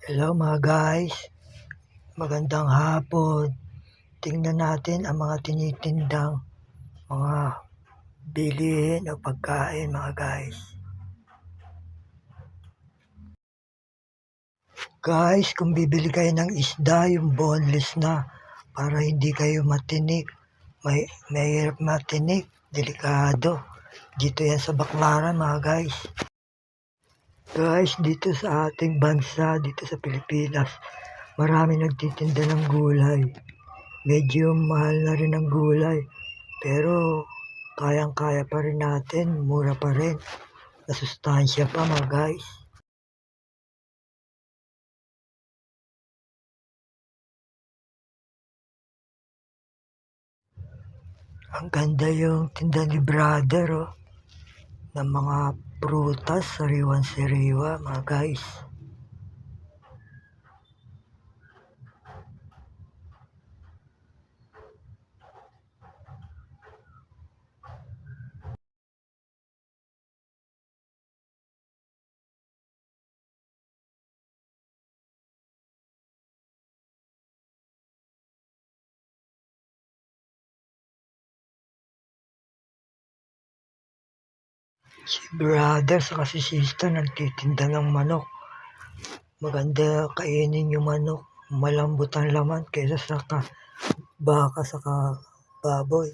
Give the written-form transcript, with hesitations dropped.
Hello mga guys, magandang hapon. Tingnan natin ang mga tinitindang mga bilihin o pagkain mga guys. Guys, kung bibili kayo ng isda, yung boneless na, para hindi kayo matinik, mahirap matinik, delikado. Dito yan sa Baclaran mga guys. Guys, dito sa ating bansa, dito sa Pilipinas, marami nagtitinda ng gulay. Medyo mahal na rin ang gulay, pero kayang-kaya pa rin natin, mura pa rin. Masustansya pa mga guys. Ang ganda yung tinda ni brother ng mga prutas, sariwan-sariwa mga guys. Si brother sa si sister nagtitinda ng manok. Maganda kainin yung manok. Malambot ang laman kaysa sa baka sa baboy.